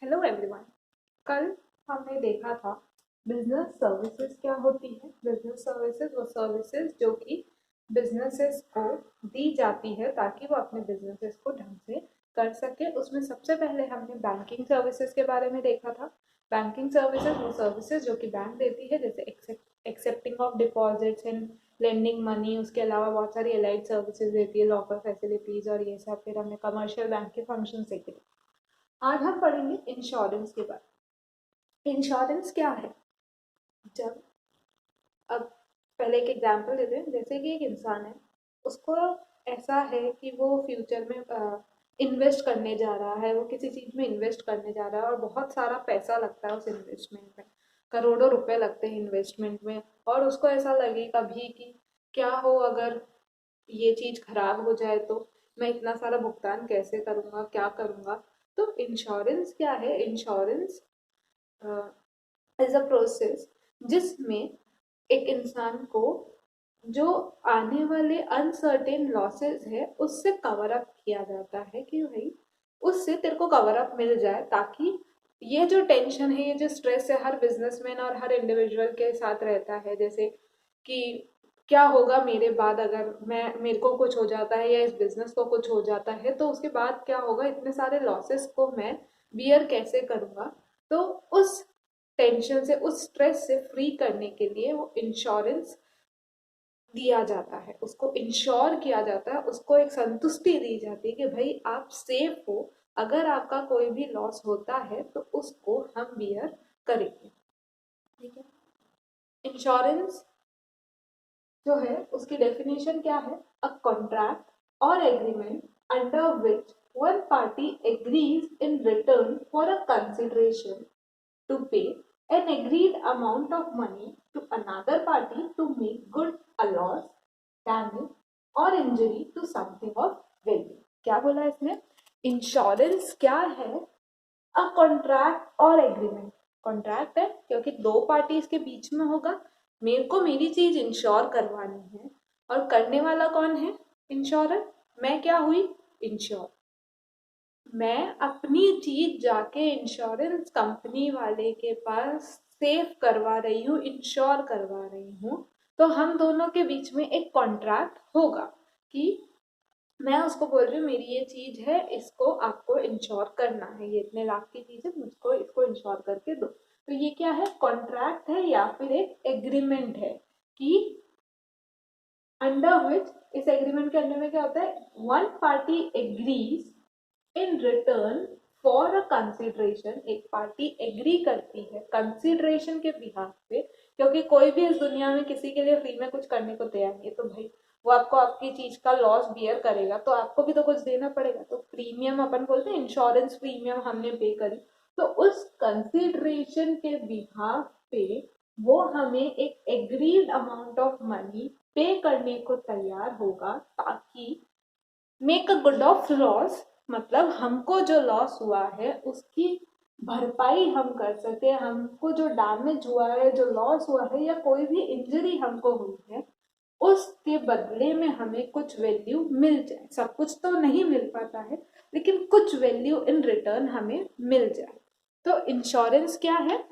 Hello everyone. कल हमने देखा था बिजनेस सर्विसेज क्या होती है। बिजनेस सर्विसेज वो सर्विसेज जो कि बिजनेसेस को दी जाती है ताकि वो अपने बिजनेसेस को ढंग से कर सके। उसमें सबसे पहले हमने बैंकिंग सर्विसेज के बारे में देखा था। बैंकिंग सर्विसेज वो सर्विसेज जो कि बैंक देती है, जैसे accepting of deposits and lending money. उसके अलावा बहुत सारी एलाइड सर्विसेज देती है, लॉकर फैसिलिटीज और ये सब। फिर हमने कमर्शियल बैंक के फंक्शन देखे थे। आज हम पढ़ेंगे इंश्योरेंस के बारे में। इंश्योरेंस क्या है? जब अब पहले एक एग्जांपल देते हैं। जैसे कि एक इंसान है, उसको ऐसा है कि वो फ्यूचर में इन्वेस्ट करने जा रहा है, वो किसी चीज़ में इन्वेस्ट करने जा रहा है और बहुत सारा पैसा लगता है उस इन्वेस्टमेंट में। करोड़ों रुपए लगते हैं इन्वेस्टमेंट में। और उसको ऐसा लगे कभी कि क्या हो अगर ये चीज़ खराब हो जाए तो मैं इतना सारा भुगतान कैसे करूँगा, क्या करूँगा। तो इंश्योरेंस क्या है? इंश्योरेंस इज अ प्रोसेस जिसमें एक इंसान को जो आने वाले अनसर्टेन लॉसेस है उससे कवर अप किया जाता है कि भाई उससे तेरे को कवर अप मिल जाए, ताकि ये जो टेंशन है, ये जो स्ट्रेस है, हर बिजनेसमैन और हर इंडिविजुअल के साथ रहता है। जैसे कि क्या होगा मेरे बाद, अगर मेरे को कुछ हो जाता है या इस बिजनेस को कुछ हो जाता है तो उसके बाद क्या होगा, इतने सारे लॉसेस को मैं बियर कैसे करूँगा। तो उस टेंशन से, उस स्ट्रेस से फ्री करने के लिए वो इंश्योरेंस दिया जाता है, उसको इंश्योर किया जाता है, उसको एक संतुष्टि दी जाती है कि भाई आप सेफ हो। अगर आपका कोई भी लॉस होता है तो उसको हम बियर करेंगे। ठीक है। इंश्योरेंस जो है उसकी डेफिनेशन क्या है? अ कॉन्ट्रैक्ट और agreement under which one party agrees in return for a consideration to pay an agreed amount of money to another party to make good a loss, damage or injury to something of value। क्या बोला इसमें? Insurance क्या है? A contract और agreement. Contract है क्योंकि दो parties के बीच में होगा, मेरे को मेरी चीज इंश्योर करवानी है। और करने वाला कौन है? इंश्योरर। मैं क्या हुई? इंश्योर। मैं अपनी चीज जाके इंश्योरेंस कंपनी वाले के पास सेव करवा रही हूँ, इंश्योर करवा रही हूँ। तो हम दोनों के बीच में एक कॉन्ट्रैक्ट होगा कि मैं उसको बोल रही हूँ मेरी ये चीज है, इसको आपको इंश्योर करना है, ये इतने लाख की चीज है, मुझको इसको इंश्योर करके दो। तो ये क्या है? कॉन्ट्रैक्ट है या फिर एक एग्रीमेंट है कि अंडर विच, इस एग्रीमेंट के अंडर में क्या होता है? One party agrees in return for a consideration. एक पार्टी एग्री करती है कंसिडरेशन के बिहाफ पे, क्योंकि कोई भी इस दुनिया में किसी के लिए फ्री में कुछ करने को तैयार नहीं है। तो भाई वो आपको आपकी चीज का लॉस बियर करेगा तो आपको भी तो कुछ देना पड़ेगा। तो प्रीमियम अपन बोलते हैं, इंश्योरेंस प्रीमियम हमने पे करी। तो उस कंसिडरेशन के बिहाफ पे वो हमें एक एग्रीड अमाउंट ऑफ मनी पे करने को तैयार होगा, ताकि make a good of loss, मतलब हमको जो लॉस हुआ है उसकी भरपाई हम कर सके। हमको जो डैमेज हुआ है, जो लॉस हुआ है या कोई भी इंजरी हमको हुई है, उसके बदले में हमें कुछ वैल्यू मिल जाए। सब कुछ तो नहीं मिल पाता है, लेकिन कुछ वैल्यू इन रिटर्न हमें मिल जाए। तो इंश्योरेंस क्या है?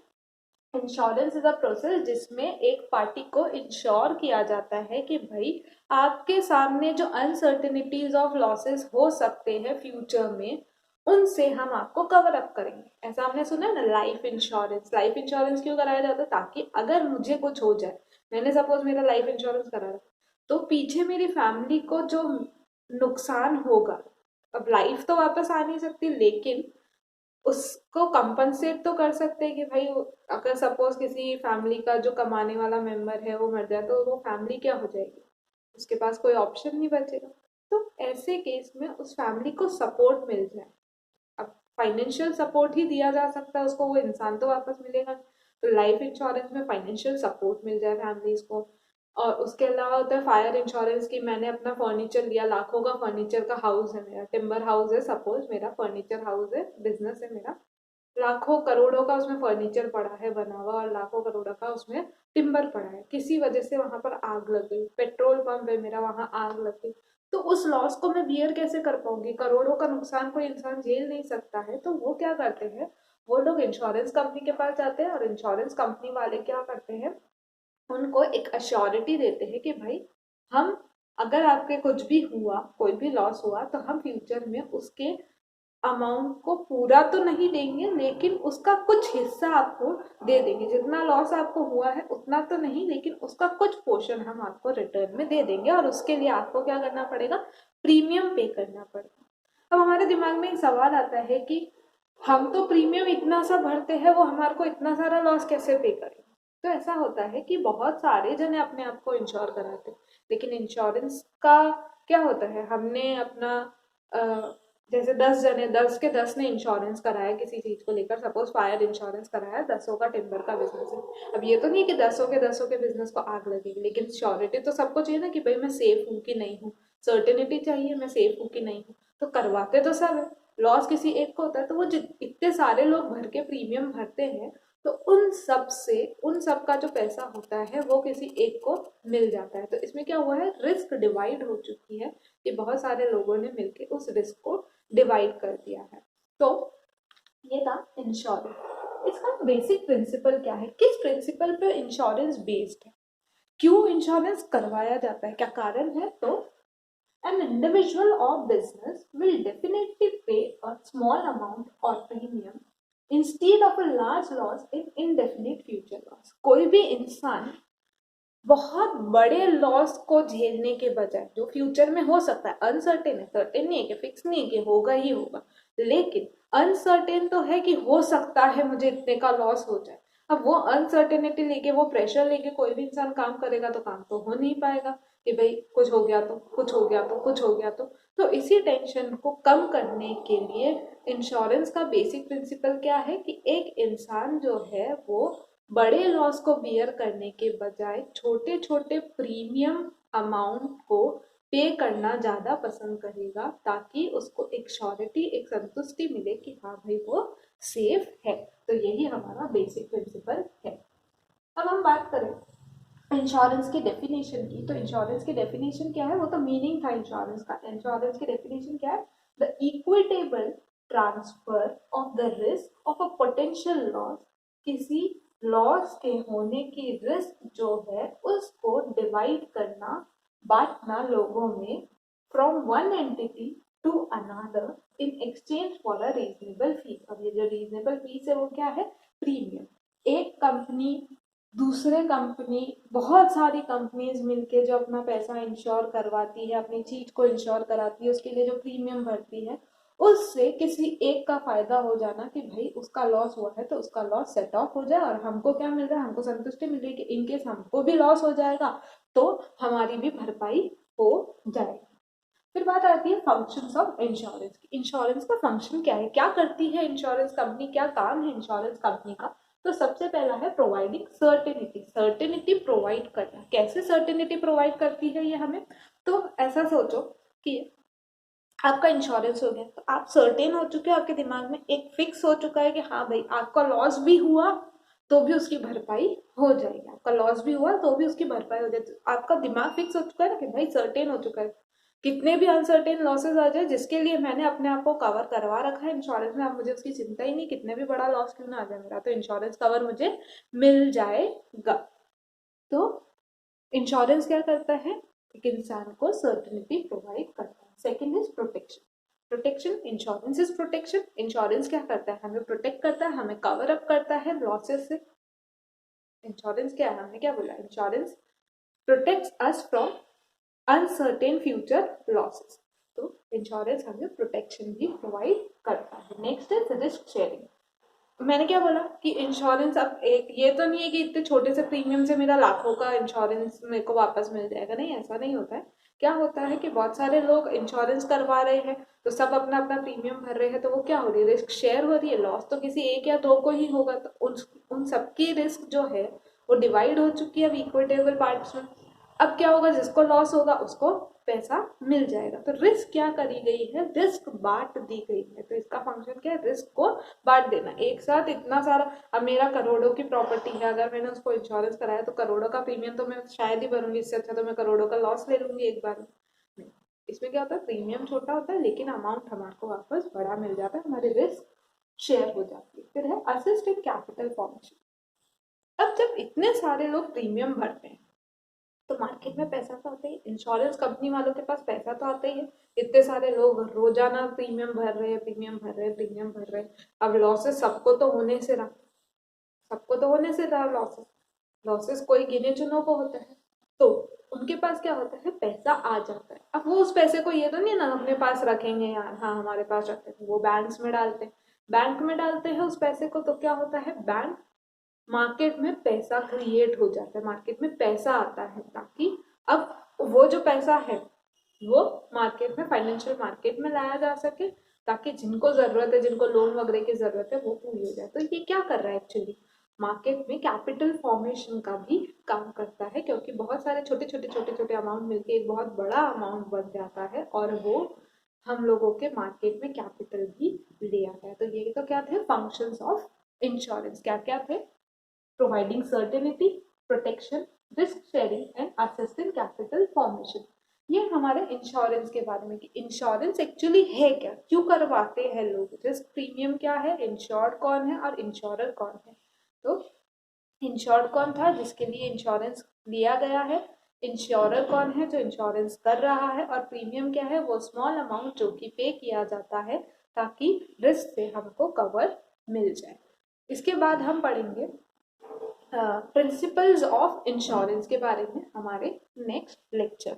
इंश्योरेंस इज अ प्रोसेस जिसमें एक पार्टी को इंश्योर किया जाता है कि भाई आपके सामने जो अनसर्टेनिटीज ऑफ लॉसेस हो सकते हैं फ्यूचर में, उनसे हम आपको कवर अप करेंगे। ऐसा हमने सुना है ना, लाइफ इंश्योरेंस। लाइफ इंश्योरेंस क्यों कराया जाता है? ताकि अगर मुझे कुछ हो जाए, मैंने सपोज मेरा लाइफ इंश्योरेंस करा रहा, तो पीछे मेरी फैमिली को जो नुकसान होगा, अब लाइफ तो वापस आ नहीं सकती, लेकिन उसको कंपनसेट तो कर सकते हैं कि भाई अगर सपोज किसी फैमिली का जो कमाने वाला मेंबर है वो मर जाए तो वो फैमिली क्या हो जाएगी, उसके पास कोई ऑप्शन नहीं बचेगा। तो ऐसे केस में उस फैमिली को सपोर्ट मिल जाए। अब फाइनेंशियल सपोर्ट ही दिया जा सकता है उसको, वो इंसान तो वापस मिलेगा। तो लाइफ इंश्योरेंस में फाइनेंशियल सपोर्ट मिल जाए फैमिलीज को। और उसके अलावा होता है फायर इंश्योरेंस की मैंने अपना फर्नीचर लिया, लाखों का फर्नीचर का हाउस है मेरा, टिम्बर हाउस है सपोज, मेरा फर्नीचर हाउस है, बिजनेस है मेरा, लाखों करोड़ों का उसमें फर्नीचर पड़ा है बना हुआ, और लाखों करोड़ों का उसमें टिम्बर पड़ा है। किसी वजह से वहां पर आग लग गई, पेट्रोल पंप है मेरा, वहां आग लग गई, तो उस लॉस को मैं बियर कैसे कर पाऊंगी? करोड़ों का नुकसान कोई इंसान झेल नहीं सकता है। तो वो क्या करते हैं, वो लोग इंश्योरेंस कंपनी के पास जाते हैं और इंश्योरेंस कंपनी वाले क्या करते हैं, उनको एक अश्योरिटी देते हैं कि भाई हम अगर आपके कुछ भी हुआ, कोई भी लॉस हुआ, तो हम फ्यूचर में उसके अमाउंट को पूरा तो नहीं देंगे लेकिन उसका कुछ हिस्सा आपको दे देंगे। जितना लॉस आपको हुआ है उतना तो नहीं, लेकिन उसका कुछ पोर्शन हम आपको रिटर्न में दे देंगे और उसके लिए आपको क्या करना पड़ेगा, प्रीमियम पे करना पड़ेगा। अब हमारे दिमाग में एक सवाल आता है कि हम तो प्रीमियम इतना सा भरते हैं, वो हमारे को इतना सारा लॉस कैसे पे करें। तो ऐसा होता है कि बहुत सारे जने अपने आप को इंश्योर कराते हैं, लेकिन इंश्योरेंस का क्या होता है, हमने अपना जैसे 10 जने, 10 के 10 ने इंश्योरेंस कराया किसी चीज को लेकर, सपोज फायर इंश्योरेंस कराया, 10 का टिम्बर का बिजनेस है। अब ये तो नहीं कि 10 के बिजनेस को आग लगेगी, लेकिन श्योरिटी तो सबको चाहिए ना कि भाई मैं सेफ हूँ कि नहीं हूँ, सर्टेनिटी चाहिए मैं सेफ हूँ कि नहीं हूँ। तो करवाते तो सब है, लॉस किसी एक को होता है, तो वो इतने सारे लोग भर के प्रीमियम भरते हैं, तो उन सब का जो पैसा होता है वो किसी एक को मिल जाता है। तो इसमें क्या हुआ है, रिस्क डिवाइड हो चुकी है कि बहुत सारे लोगों ने मिलकर उस रिस्क को डिवाइड कर दिया है। तो ये था इंश्योरेंस। इसका बेसिक प्रिंसिपल क्या है, किस प्रिंसिपल पे इंश्योरेंस बेस्ड है, क्यों इंश्योरेंस करवाया जाता है, क्या कारण है। तो an individual or business will definitely pay a small amount or premium instead of a large loss in indefinite future loss। कोई भी इंसान बहुत बड़े लॉस को झेलने के बजाय, जो फ्यूचर में हो सकता है, अनसर्टेन है, सर्टेन नहीं है कि फिक्स नहीं है कि होगा ही होगा, लेकिन अनसर्टेन तो है कि हो सकता है मुझे इतने का लॉस हो जाए। अब वो अनसर्टेनिटी लेके, वो प्रेशर लेके कोई भी इंसान काम करेगा तो काम तो हो नहीं पाएगा कि भाई कुछ हो गया तो, कुछ हो गया तो, कुछ हो गया तो इसी टेंशन को कम करने के लिए इंश्योरेंस का बेसिक प्रिंसिपल क्या है कि एक इंसान जो है वो बड़े लॉस को बियर करने के बजाय छोटे छोटे प्रीमियम अमाउंट को पे करना ज्यादा पसंद करेगा, ताकि उसको एक श्योरिटी, एक संतुष्टि मिले कि हाँ भाई वो सेफ है। तो यही हमारा बेसिक प्रिंसिपल है। अब हम बात करें इंश्योरेंस की डेफिनेशन की, तो इंश्योरेंस की डेफिनेशन क्या है, वो तो मीनिंग था इंश्योरेंस का। इंश्योरेंस की डेफिनेशन क्या है, the equitable transfer of the risk of a potential loss, किसी लॉस के होने की रिस्क जो है उसको डिवाइड करना, बांटना लोगों में, from one entity to another in exchange for a reasonable fee. अब ये जो रीजनेबल फीस है वो क्या है, प्रीमियम। एक कंपनी दूसरे कंपनी, बहुत सारी कंपनीज मिलके जो अपना पैसा इंश्योर करवाती है, अपनी चीज को इंश्योर कराती है, उसके लिए जो प्रीमियम भरती है, उससे किसी एक का फायदा हो जाना कि भाई उसका लॉस हुआ है तो उसका लॉस सेट ऑफ हो जाए, और हमको क्या मिल रहा है, हमको संतुष्टि मिल रही है कि इनकेस हमको भी लॉस हो जाएगा तो हमारी भी भरपाई हो जाएगी। फिर बात आती है फंक्शंस ऑफ इंश्योरेंस की। इंश्योरेंस का फंक्शन क्या है, क्या करती है इंश्योरेंस कंपनी, क्या काम है इंश्योरेंस कंपनी का। तो सबसे पहला है प्रोवाइडिंग सर्टेनिटी, सर्टेनिटी प्रोवाइड करना। कैसे सर्टेनिटी प्रोवाइड करती है ये हमें, तो ऐसा सोचो कि आपका इंश्योरेंस हो गया, तो आप सर्टेन हो चुके हो, आपके दिमाग में एक फिक्स हो चुका है कि हाँ भाई आपका लॉस भी हुआ तो भी उसकी भरपाई हो जाएगी, आपका लॉस भी हुआ तो भी उसकी भरपाई हो जाएगी। आपका दिमाग फिक्स हो चुका है ना कि भाई सर्टेन हो चुका है, कितने भी अनसर्टेन लॉसेस आ जाए जिसके लिए मैंने अपने आप को कवर करवा रखा है इंश्योरेंस में, अब मुझे उसकी चिंता ही नहीं, कितने भी बड़ा लॉस क्यों ना आ जाए मेरा, तो इंश्योरेंस कवर मुझे मिल जाएगा। तो इंश्योरेंस क्या करता है, एक इंसान को सर्टेनिटी प्रोवाइड करता है। Second is protection. Protection, insurance is protection. Insurance क्या करता है, हमें प्रोटेक्ट करता है, हमें कवर अप करता है लॉसेस से। इंश्योरेंस क्या है, हमने क्या बोला, insurance protects us from uncertain future losses. तो इंश्योरेंस हमें प्रोटेक्शन भी प्रोवाइड करता है। Next is risk sharing. मैंने क्या बोला कि इंश्योरेंस, अब एक ये तो नहीं है कि इतने छोटे से प्रीमियम से मेरा लाखों का इंश्योरेंस मेरे को वापस मिल जाएगा, नहीं, ऐसा नहीं होता है। क्या होता है कि बहुत सारे लोग इंश्योरेंस करवा रहे हैं, तो सब अपना अपना प्रीमियम भर रहे हैं, तो वो क्या हो रही है, रिस्क शेयर हो रही है, लॉस तो किसी एक या दो को ही होगा, तो उन सबकी रिस्क जो है वो डिवाइड हो चुकी है अब इक्विटेबल पार्ट्स में। अब क्या होगा, जिसको लॉस होगा उसको पैसा मिल जाएगा। तो रिस्क क्या करी गई है, रिस्क बांट दी गई है। तो इसका फंक्शन क्या है, रिस्क को बांट देना। एक साथ इतना सारा, अब मेरा करोड़ों की प्रॉपर्टी है, अगर मैंने उसको इंश्योरेंस कराया तो करोड़ों का प्रीमियम तो मैं शायद ही भरूंगी, इससे अच्छा तो मैं करोड़ों का लॉस ले लूंगी एक बार में। इसमें क्या होता है, प्रीमियम छोटा होता है लेकिन अमाउंट हमारे को वापस बड़ा मिल जाता है, हमारे रिस्क शेयर हो जाती है। फिर है असिस्ट इन कैपिटल फॉर्मेशन। अब जब इतने सारे लोग प्रीमियम भरते हैं तो मार्केट में पैसा तो आता ही, इंश्योरेंस कंपनी वालों के पास पैसा तो आता ही है। इतने सारे लोग रोजाना प्रीमियम भर रहे हैं, प्रीमियम भर रहे हैं, प्रीमियम भर रहे हैं। अब लॉसेस सबको तो होने से रहा, सबको तो होने से रहा लॉसेस। लॉसेस कोई गिने चुनों को होता है, तो उनके पास क्या होता है, पैसा आ जाता है। अब वो उस पैसे को ये तो नहीं ना अपने पास रखेंगे यार, हाँ हमारे पास रखते हैं, वो बैंक्स में डालते हैं। बैंक में डालते हैं उस पैसे को, तो क्या होता है, बैंक मार्केट में पैसा क्रिएट हो जाता है, मार्केट में पैसा आता है, ताकि अब वो जो पैसा है वो मार्केट में, फाइनेंशियल मार्केट में लाया जा सके, ताकि जिनको जरूरत है, जिनको लोन वगैरह की जरूरत है, वो पूरी हो जाए। तो ये क्या कर रहा है एक्चुअली, मार्केट में कैपिटल फॉर्मेशन का भी काम करता है, क्योंकि बहुत सारे छोटे छोटे छोटे छोटे अमाउंट मिलके एक बहुत बड़ा अमाउंट बन जाता है, और वो हम लोगों के मार्केट में कैपिटल भी ले आता है। तो ये तो क्या थे फंक्शंस ऑफ इंश्योरेंस, क्या क्या थे, providing certainty, protection, risk sharing and assist in capital formation। ये हमारे इंश्योरेंस के बारे में कि इंश्योरेंस एक्चुअली है क्या, क्यों करवाते हैं लोग, रिस्क प्रीमियम क्या है, इंश्योर्ड कौन है और इंश्योरर कौन है। तो इंश्योर्ड कौन था जिसके लिए इंश्योरेंस लिया गया है, इंश्योरर कौन है जो इंश्योरेंस कर रहा है, और प्रीमियम क्या है, वो स्मॉल अमाउंट जो कि पे किया जाता है ताकि रिस्क से हमको कवर मिल जाए। इसके बाद हम पढ़ेंगे प्रिंसिपल्स ऑफ इंश्योरेंस के बारे में हमारे नेक्स्ट लेक्चर।